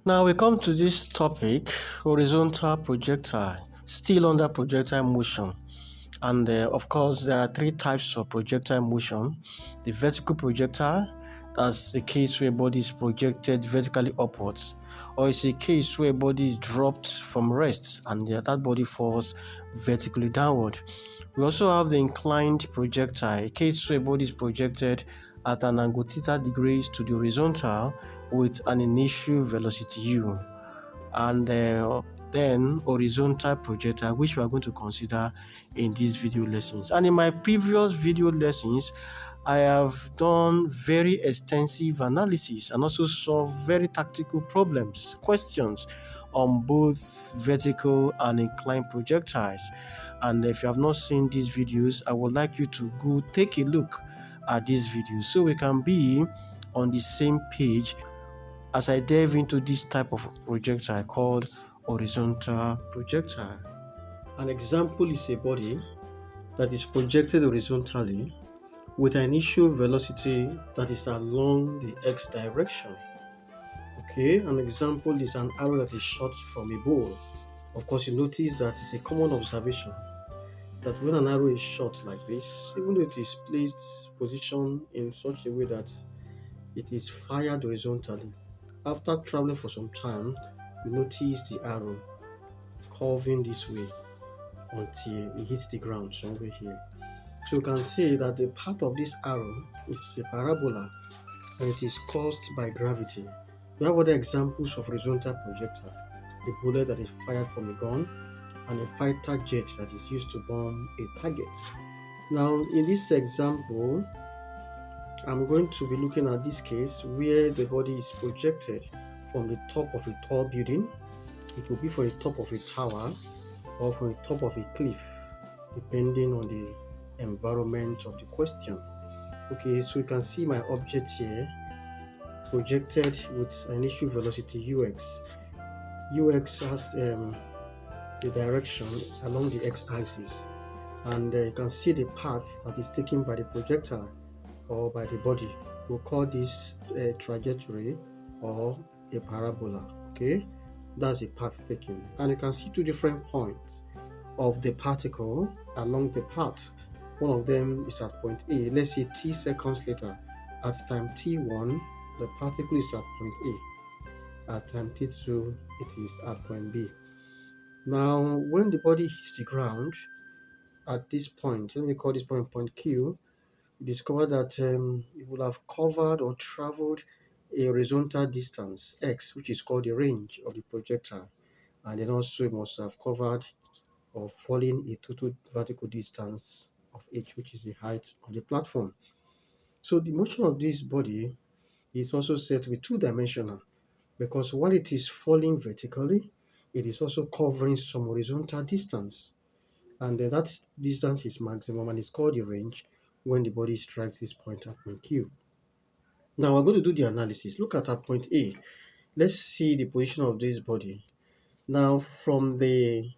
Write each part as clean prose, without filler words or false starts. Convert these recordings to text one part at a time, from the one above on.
Now we come to this topic, horizontal projectile, still under projectile motion. And of course, there are three types of projectile motion. The vertical projectile, that's the case where body is projected vertically upwards, or it's a case where body is dropped from rest and that body falls vertically downward. We also have the inclined projectile, a case where body is projected at an angle theta degrees to the horizontal with an initial velocity u. And then horizontal projectile, which we are going to consider in these video lessons. And in my previous video lessons, I have done very extensive analysis and also solved very tactical questions on both vertical and inclined projectiles. And if you have not seen these videos, I would like you to go take a look at these videos so we can be on the same page as I delve into this type of projectile called horizontal projectile. An example is a body that is projected horizontally with an initial velocity that is along the x direction. Okay, an example is an arrow that is shot from a bow. Of course, you notice that it's a common observation that when an arrow is shot like this, even though it is positioned in such a way that it is fired horizontally, after traveling for some time, you notice the arrow curving this way until it hits the ground somewhere here. So you can see that the path of this arrow is a parabola and it is caused by gravity. We have other examples of horizontal projectile: a bullet that is fired from a gun and a fighter jet that is used to bomb a target. Now, in this example, I'm going to be looking at this case where the body is projected from the top of a tall building. It will be from the top of a tower or from the top of a cliff, depending on the environment of the question. Okay, so you can see my object here projected with an initial velocity ux. Ux has the direction along the x-axis, and you can see the path that is taken by the projectile or by the body. We'll call this a trajectory or a parabola. Okay, that's the path taken, and you can see two different points of the particle along the path. One of them is at point A. Let's say t seconds later, at time t1, the particle is at point A. At time t2, it is at point B. Now, when the body hits the ground at this point, let me call this point Q, you discover that it will have covered or traveled a horizontal distance x, which is called the range of the projectile, and then also it must have covered or fallen a total vertical distance of h, which is the height of the platform. So the motion of this body is also said to be two-dimensional, because while it is falling vertically, it is also covering some horizontal distance, and that distance is maximum and it's called the range when the body strikes this point at point Q. Now we're going to do the analysis. Look at point A. Let's see the position of this body. Now from the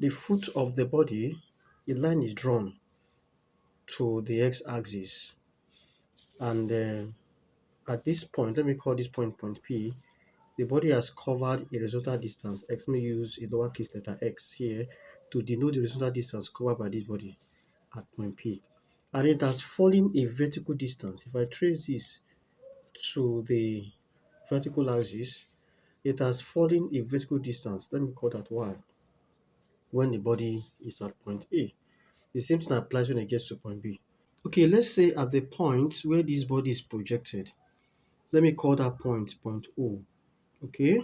foot of the body, a line is drawn to the x-axis, and at this point, let me call this point P, the body has covered a horizontal distance x. Let me use a lowercase letter x here to denote the horizontal distance covered by this body at point P, and it has fallen a vertical distance. If I trace this to the vertical axis, it has fallen a vertical distance. Let me call that y when the body is at point A. The same thing applies when it gets to point B. Okay, let's say at the point where this body is projected, let me call that point O. Okay,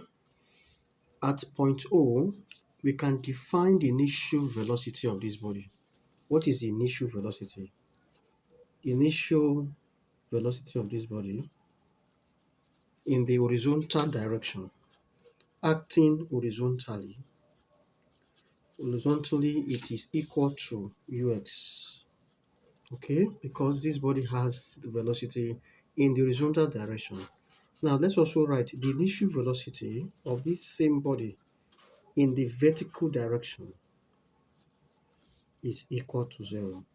at point O, we can define the initial velocity of this body. What is the initial velocity? Initial velocity of this body in the horizontal direction, acting horizontally. Horizontally, it is equal to ux. Okay, because this body has the velocity in the horizontal direction. Now let's also write the initial velocity of this same body in the vertical direction is equal to 0.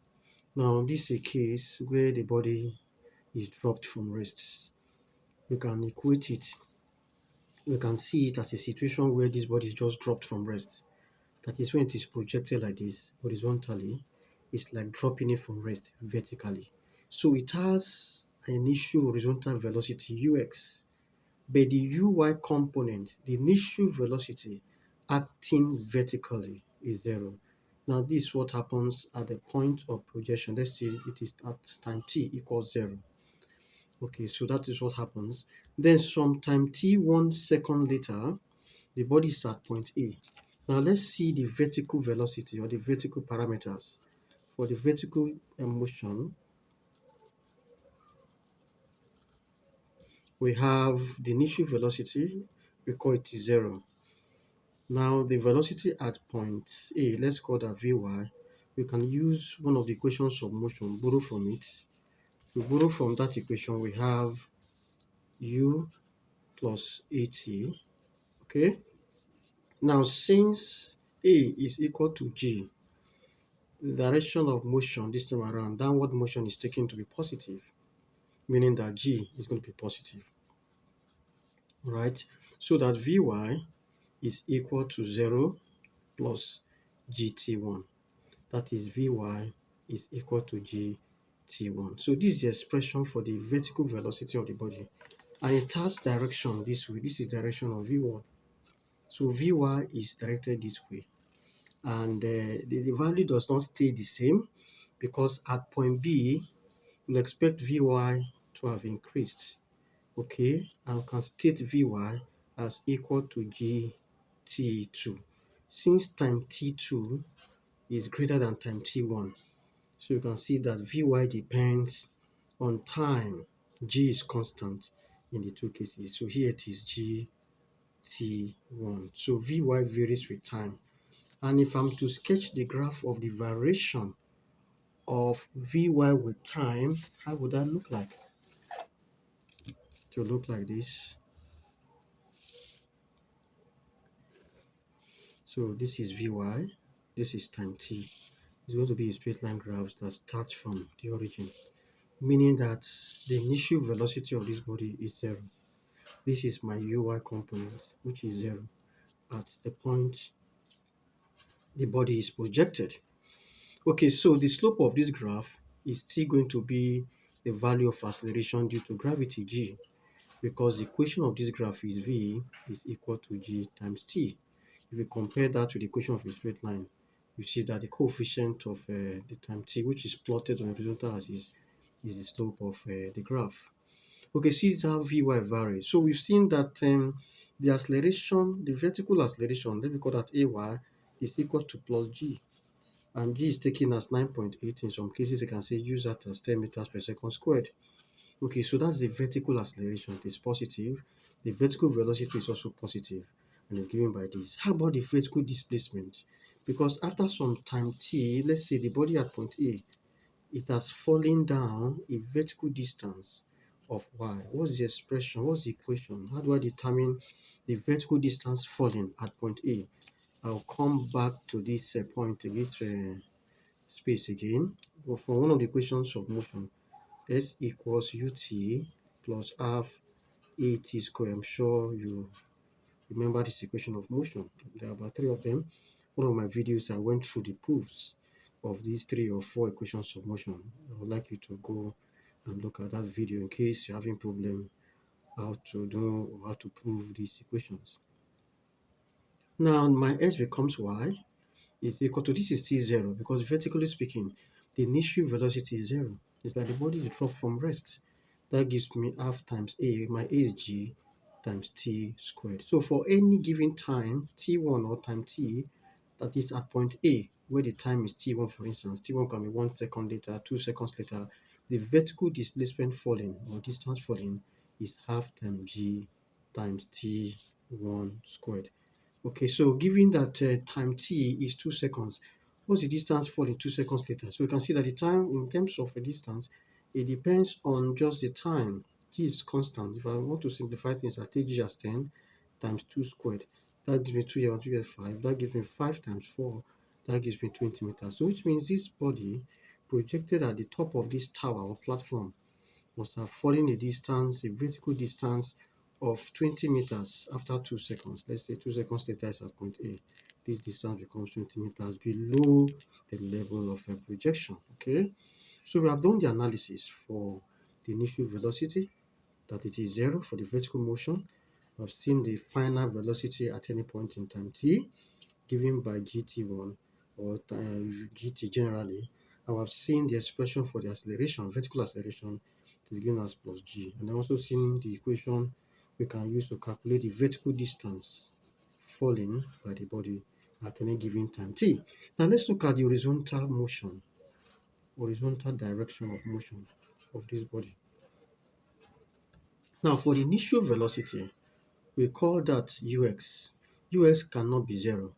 Now this is a case where the body is dropped from rest. We can equate it we can see it as a situation where this body is just dropped from rest. That is when it is projected like this horizontally, it's like dropping it from rest vertically. So it has an initial horizontal velocity ux, but the uy component, the initial velocity acting vertically is zero. Now this is what happens at the point of projection. Let's say it is at time t equals zero. Okay, so that is what happens. Then some time t 1 second later, the body is at point A. Now let's see the vertical velocity or the vertical parameters. For the vertical motion, we have the initial velocity, we call it zero. Now the velocity at point A, let's call that Vy. We can use one of the equations of motion, borrow from it. If we borrow from that equation, we have u plus at. Okay. Now since A is equal to g, the direction of motion this time around, downward motion is taken to be positive, meaning that g is going to be positive, right? So that Vy is equal to 0 plus gt1. That is Vy is equal to gt1. So this is the expression for the vertical velocity of the body. And it has direction this way. This is direction of V1. So Vy is directed this way. And the value does not stay the same because at point B, we'll expect Vy to have increased. Okay, and we can state Vy as equal to gt2 since time t2 is greater than time t1. So you can see that Vy depends on time. G is constant in the two cases. So here it is gt1. So Vy varies with time. And if I'm to sketch the graph of the variation of Vy with time, how would that look like? To look like this. So this is Vy, this is time t. It's going to be a straight line graph that starts from the origin, meaning that the initial velocity of this body is zero. This is my uy component, which is zero at the point the body is projected. Okay, so the slope of this graph is still going to be the value of acceleration due to gravity g, because the equation of this graph is v is equal to g times t. If you compare that with the equation of a straight line, you see that the coefficient of the time t, which is plotted on the horizontal axis, is the slope of the graph. Okay, so this is how Vy varies. So we've seen that the acceleration, the vertical acceleration, let me call that Ay, is equal to plus g. And g is taken as 9.8. In some cases, you can say use that as 10 meters per second squared. Okay, so that's the vertical acceleration. It is positive. The vertical velocity is also positive and is given by this. How about the vertical displacement? Because after some time t, let's say the body at point A, it has fallen down a vertical distance of y. What's the expression? What's the equation? How do I determine the vertical distance falling at point A? I'll come back to this point, to this space again. But for one of the equations of motion, S equals ut plus half at square. I'm sure you remember this equation of motion. There are about three of them. One of my videos, I went through the proofs of these 3 or 4 equations of motion. I would like you to go and look at that video in case you're having problem how to do or how to prove these equations. Now my s becomes y is equal to, this is still zero because vertically speaking, the initial velocity is zero. It's like the body is dropped from rest. That gives me half times a, my a is g times t squared. So for any given time, t1 or time t, that is at point A, where the time is t1 for instance, t1 can be 1 second later, 2 seconds later, the vertical displacement falling or distance falling is half times g times t1 squared. Okay, so given that time t is 2 seconds, what's the distance falling 2 seconds later? So you can see that the time in terms of a distance, it depends on just the time. G is constant. If I want to simplify things, I take g as 10 times 2 squared. That gives me 2 here, 2 here, 5. That gives me 5 times 4. That gives me 20 meters. So which means this body projected at the top of this tower or platform must have fallen a distance, a vertical distance of 20 meters after 2 seconds. Let's say 2 seconds later is at point A. This distance becomes 20 meters below the level of projection. Okay, so we have done the analysis for the initial velocity, that it is 0 for the vertical motion. We have seen the final velocity at any point in time t, given by gt1 or gt generally. And we have seen the expression for the acceleration, vertical acceleration, is given as plus g. And I've also seen the equation we can use to calculate the vertical distance falling by the body at any given time t. Now let's look at the horizontal motion, horizontal direction of motion of this body. Now for the initial velocity, we call that ux. Ux cannot be 0.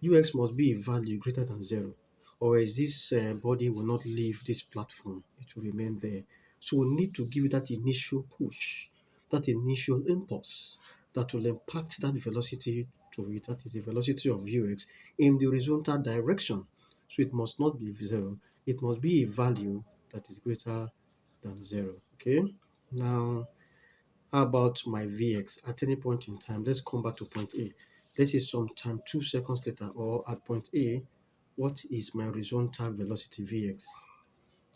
Ux must be a value greater than 0, or else this body will not leave this platform. It will remain there. So we need to give it that initial push, that initial impulse that will impact that velocity to it, that is the velocity of ux, in the horizontal direction. So it must not be 0. It must be a value that is greater than 0. Okay? Now, how about my Vx at any point in time? Let's come back to point A. Let's say sometime 2 seconds later, or at point A, what is my horizontal velocity Vx?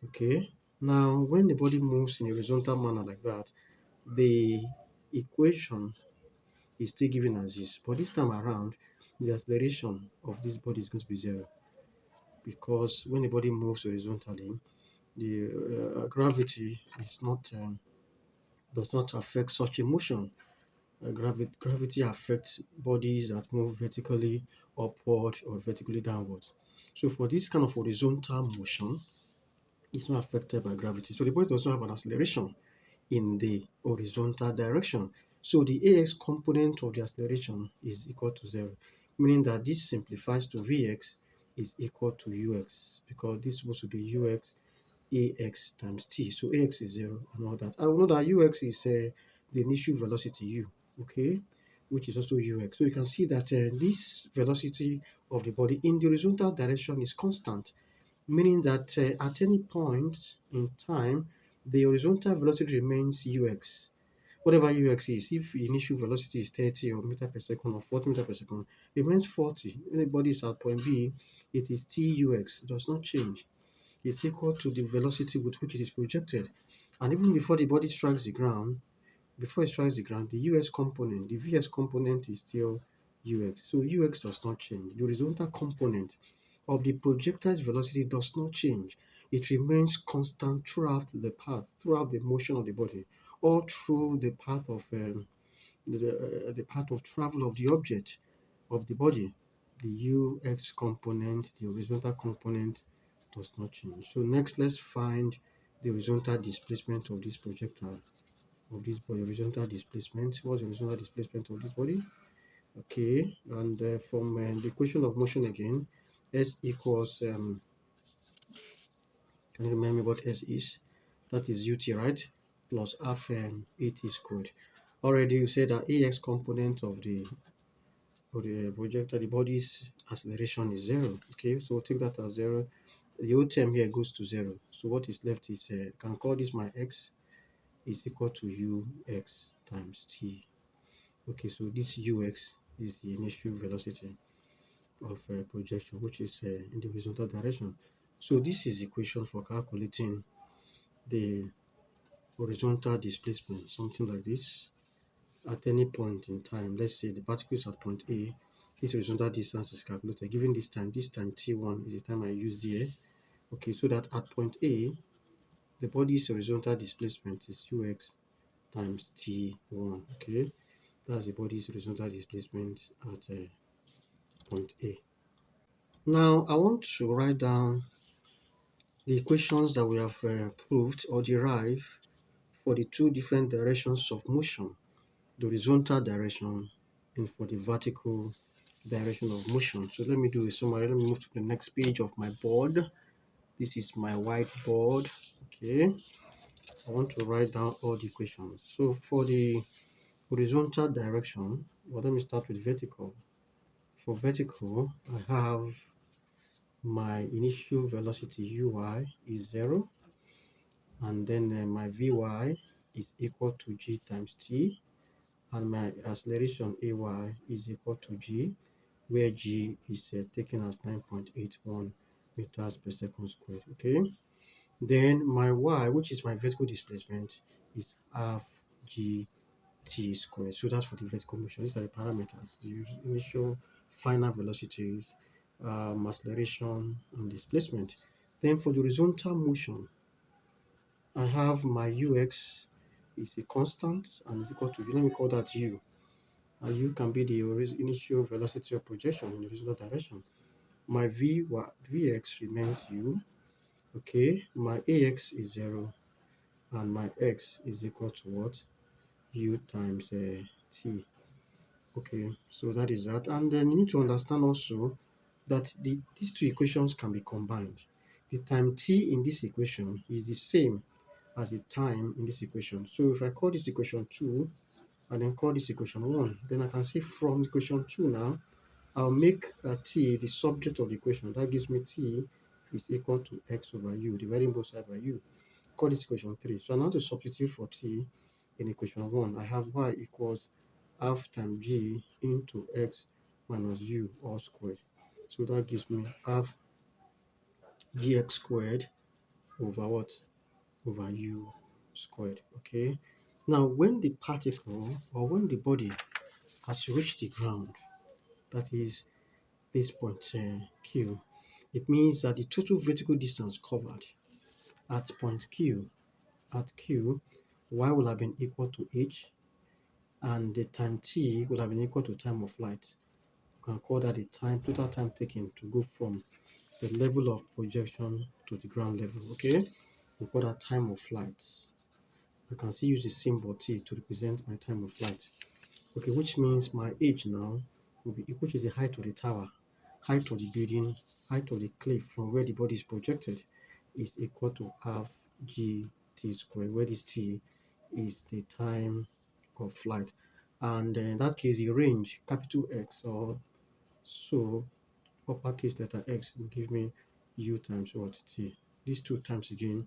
Okay. Now, when the body moves in a horizontal manner like that, the equation is still given as this. But this time around, the acceleration of this body is going to be 0, because when the body moves horizontally, the gravity is not does not affect such a motion. Gravity affects bodies that move vertically upward or vertically downwards. So for this kind of horizontal motion, it's not affected by gravity. So the body does not have an acceleration in the horizontal direction. So the ax component of the acceleration is equal to 0, meaning that this simplifies to vx is equal to ux, because this is supposed to be ux ax times t. So ax is 0 and all that. I will know that ux is the initial velocity u, okay, which is also ux. So you can see that this velocity of the body in the horizontal direction is constant, meaning that at any point in time, the horizontal velocity remains ux. Whatever ux is, if the initial velocity is 30 or meter per second or 40 meter per second, remains 40. When the body is at point B, it is tux, it does not change. It's equal to the velocity with which it is projected. And even before the body strikes the ground, the US component, the VS component is still UX. So UX does not change. The horizontal component of the projectile's velocity does not change. It remains constant throughout the path, throughout the motion of the body, or through the path of travel of the object of the body. The UX component, the horizontal component, does not change. So next, let's find the horizontal displacement of this projectile, of this body. Horizontal displacement. What's the horizontal displacement of this body? Okay, and from the equation of motion again, S equals, can you remember what S is? That is ut, right? Plus half at squared. Already you said that ax component of the projectile, the body's acceleration is 0. Okay, so take that as 0. The whole term here goes to 0. So what is left is, can call this my x is equal to ux times t. Okay, so this ux is the initial velocity of projection, which is in the horizontal direction. So this is the equation for calculating the horizontal displacement, something like this. At any point in time, let's say the particle is at point A, this horizontal distance is calculated. Given this time t1 is the time I used here. Okay, so that at point A, the body's horizontal displacement is ux times t1. Okay, that's the body's horizontal displacement at point A. Now, I want to write down the equations that we have proved or derived for the two different directions of motion, the horizontal direction and for the vertical direction of motion. So let me do a summary. Let me move to the next page of my board. This is my whiteboard. Okay, I want to write down all the equations. So for the horizontal direction, well, let me start with vertical. For vertical, I have my initial velocity ui is 0, and then my vy is equal to g times t. and my acceleration AY is equal to G, where G is taken as 9.81 meters per second squared. Okay. Then my Y, which is my vertical displacement, is half G T squared. So that's for the vertical motion. These are the parameters: the initial final velocities, acceleration, and displacement. Then for the horizontal motion, I have my ux is a constant and is equal to, let me call that u. And u can be the initial velocity of projection in the horizontal direction. My vx remains u. Okay, my ax is 0, and my x is equal to what? U times t. Okay, so that is that. And then you need to understand also that these two equations can be combined. The time t in this equation is the same as the time in this equation. So if I call this equation 2 and then call this equation 1, then I can say from equation 2 now, I'll make t the subject of the equation. That gives me t is equal to x over u, dividing both sides by u. Call this equation 3. So I now to substitute for t in equation 1. I have y equals half times g into x minus u all squared. So that gives me half gx squared over what? Over u squared. Okay. Now, when the particle or when the body has reached the ground, that is this point q, it means that the total vertical distance covered at point q, y will have been equal to h, and the time t will have been equal to time of flight. You can call that the total time taken to go from the level of projection to the ground level. Okay, we call that time of flight. I can still use the symbol t to represent my time of flight. Okay, which means my h now will be equal to the height of the tower, height of the building, height of the cliff from where the body is projected is equal to half g t squared, where this t is the time of flight. And in that case, the range, capital X, or so uppercase letter X will give me u times what? T. These two times again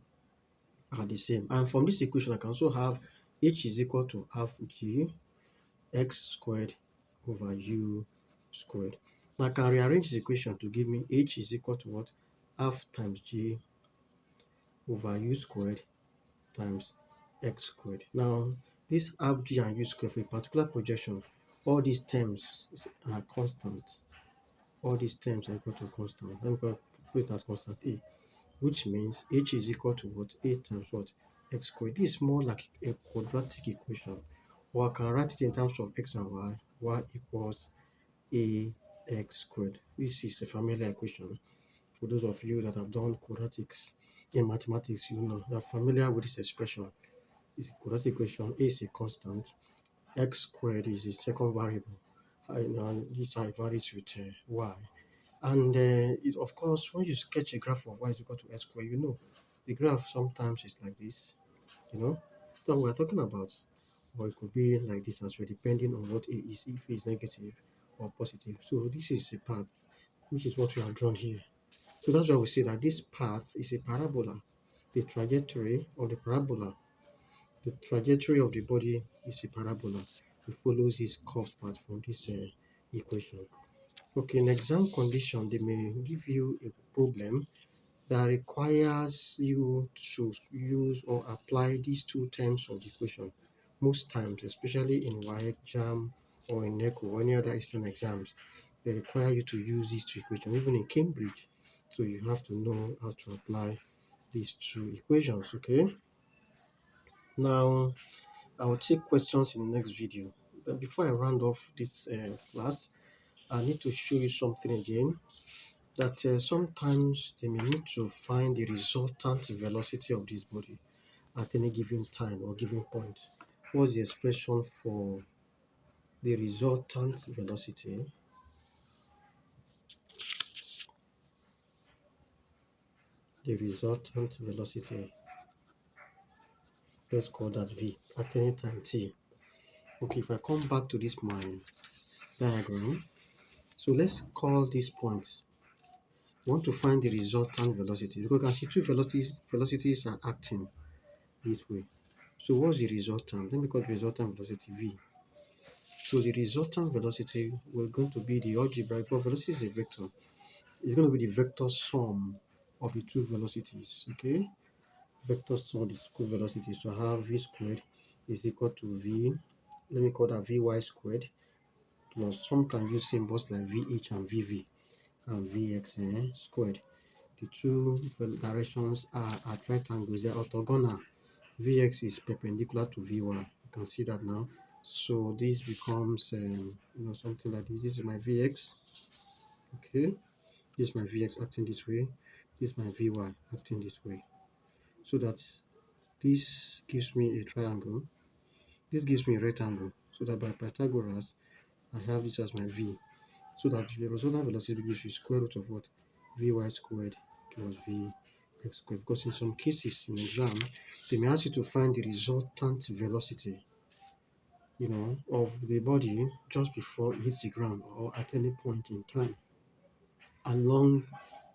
are the same. And from this equation, I can also have h is equal to half g x squared over u squared. Now I can rearrange this equation to give me h is equal to what? Half times g over u squared times x squared. Now, this half g and u squared for a particular projection, all these terms are constant. All these terms are equal to constant. Let me put it as constant a, which means h is equal to what? A times what? X squared. This is more like a quadratic equation. Or I can write it in terms of x and y. Y equals ax squared. This is a familiar equation. For those of you that have done quadratics in mathematics, you know, you are familiar with this expression. It's a quadratic equation. A is a constant. X squared is the second variable. And this varies with y. And of course, when you sketch a graph of y is equal to x squared, you know, the graph sometimes is like this, you know. So we're talking about, or it could be like this as well, depending on what a is, if it is negative or positive. So this is a path, which is what we have drawn here. So that's why we say that this path is a parabola. The trajectory of the parabola, the trajectory of the body is a parabola. It follows this curved path from this equation. Okay, in exam condition, they may give you a problem that requires you to use or apply these two terms of the equation. Most times, especially in WAEC, JAM, or in NECO, or any other Eastern exams, they require you to use these two equations, even in Cambridge. So you have to know how to apply these two equations, okay? Now, I'll take questions in the next video. But before I round off this class, I need to show you something again, that sometimes they may need to find the resultant velocity of this body at any given time or given point. What's the expression for the resultant velocity? The resultant velocity, let's call that v, at any time t. Okay, if I come back to this my diagram, so let's call this point. We want to find the resultant velocity because you can see two velocities are acting this way. So what's the resultant? Let me call the resultant velocity v. So the resultant velocity will going to be the algebra, because velocity is a vector. It's going to be the vector sum of the two velocities. Okay, vector sum of the two velocities. So I have v squared is equal to v. Let me call that vy squared plus some can use symbols like vh and vv and vx squared. The two directions are at right angles, they are orthogonal. Vx is perpendicular to vy. You can see that now. So this becomes something like this. This is my vx. Okay, this is my vx acting this way. This is my vy acting this way. So that this gives me a triangle. This gives me a rectangle. So that by Pythagoras, I have this as my v. So that the resultant velocity gives you square root of what? Vy squared plus vx squared. Because in some cases in exam, they may ask you to find the resultant velocity, of the body just before it hits the ground or at any point in time along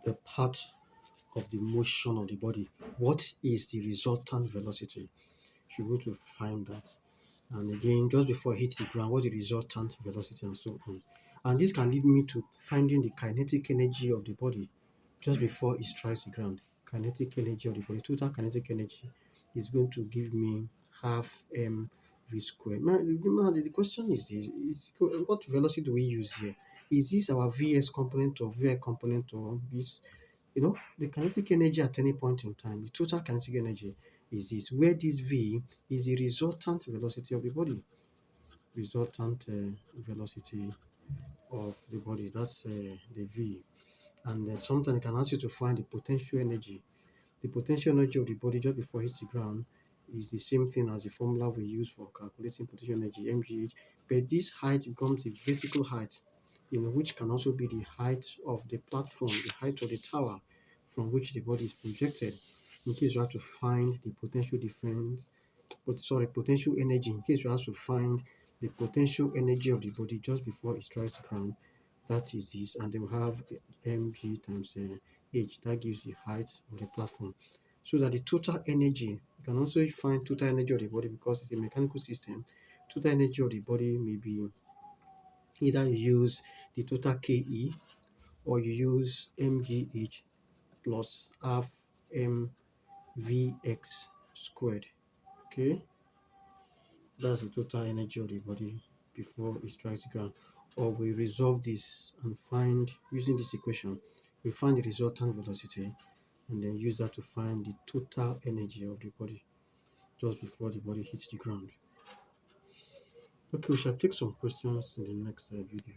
the path of the motion of the body. What is the resultant velocity? You should go to find that. And again, just before it hits the ground, what is the resultant velocity and so on. And this can lead me to finding the kinetic energy of the body just before it strikes the ground. Kinetic energy of the body, total kinetic energy is going to give me half v squared. Now, the question is this, what velocity do we use here? Is this our vs component or vi component or this? The kinetic energy at any point in time, the total kinetic energy is this, where this v is the resultant velocity of the body. Resultant velocity of the body, that's the v. And sometimes it can ask you to find the potential energy. The potential energy of the body just before it hits the ground is the same thing as the formula we use for calculating potential energy, mgh, but this height becomes the vertical height, which can also be the height of the platform, the height of the tower from which the body is projected. In case you have to find the potential difference, potential energy, in case you have to find the potential energy of the body just before it strikes the ground, that is this, and they will have mg times h, that gives the height of the platform. So that the total energy, you can also find total energy of the body because it's a mechanical system. Total energy of the body may be either you use the total ke or you use mgh plus half mvx squared. Okay, that's the total energy of the body before it strikes the ground. Or we resolve this and find, using this equation, we find the resultant velocity and then use that to find the total energy of the body just before the body hits the ground. Okay, we shall take some questions in the next video.